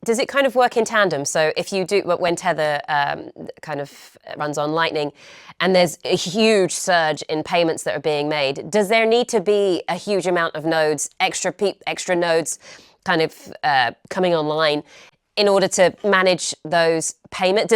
does it kind of work in tandem? So if you do, when Tether kind of runs on Lightning, and there's a huge surge in payments that are being made, does there need to be a huge amount of nodes, extra nodes, kind of coming online in order to manage those payments?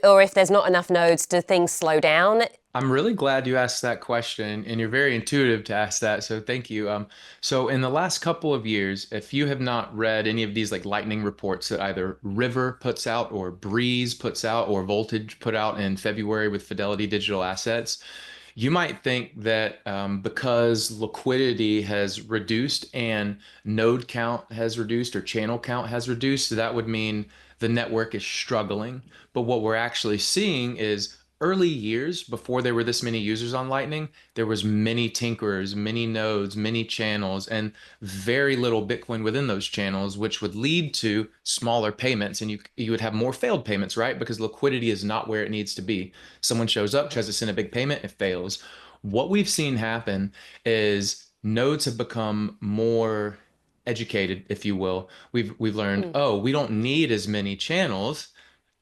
Or if there's not enough nodes, do things slow down? I'm really glad you asked that question, and you're very intuitive to ask that. So thank you. So in the last couple of years, if you have not read any of these like lightning reports that either River puts out or Breeze puts out or Voltage put out in February with Fidelity Digital Assets, you might think that because liquidity has reduced and node count has reduced or channel count has reduced, that would mean the network is struggling. But what we're actually seeing is early years before there were this many users on Lightning, there was many tinkerers, many nodes, many channels, and very little Bitcoin within those channels, which would lead to smaller payments. And you would have more failed payments, right? Because liquidity is not where it needs to be. Someone shows up, tries to send a big payment, it fails. What we've seen happen is nodes have become more educated, if you will. We've learned, Mm. oh, we don't need as many channels.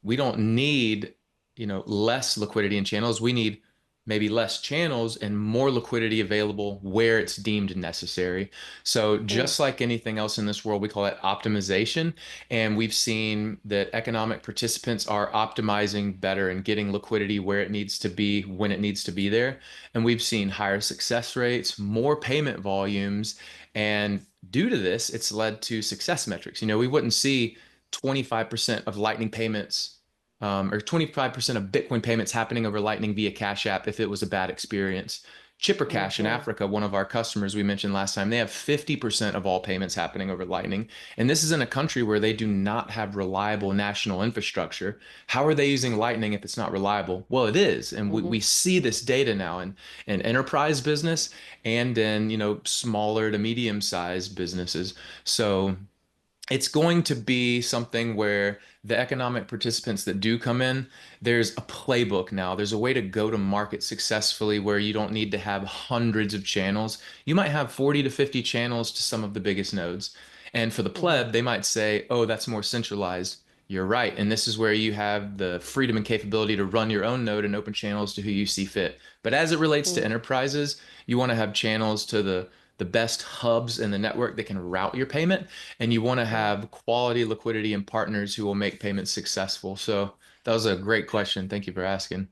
We don't need, less liquidity in channels. We need maybe less channels and more liquidity available where it's deemed necessary. So Mm. just like anything else in this world, we call it optimization. And we've seen that economic participants are optimizing better and getting liquidity where it needs to be when it needs to be there. And we've seen higher success rates, more payment volumes. And due to this, it's led to success metrics. We wouldn't see 25% of Lightning payments or 25% of Bitcoin payments happening over Lightning via Cash App if it was a bad experience. Chipper Cash in Hmm. Africa, one of our customers we mentioned last time, they have 50% of all payments happening over Lightning. And this is in a country where they do not have reliable national infrastructure. How are they using Lightning if it's not reliable? Well, it is. And we, Hmm. we see this data now in enterprise business and in, smaller to medium sized businesses. So it's going to be something where the economic participants that do come in, there's a playbook now. There's a way to go to market successfully where you don't need to have hundreds of channels. You might have 40 to 50 channels to some of the biggest nodes. And for the Hmm. pleb, they might say, oh, that's more centralized. You're right. And this is where you have the freedom and capability to run your own node and open channels to who you see fit. But as it relates to Mm. enterprises, you want to have channels to the best hubs in the network that can route your payment, and you want to Mm. have quality liquidity and partners who will make payments successful. So that was a great question. Thank you for asking.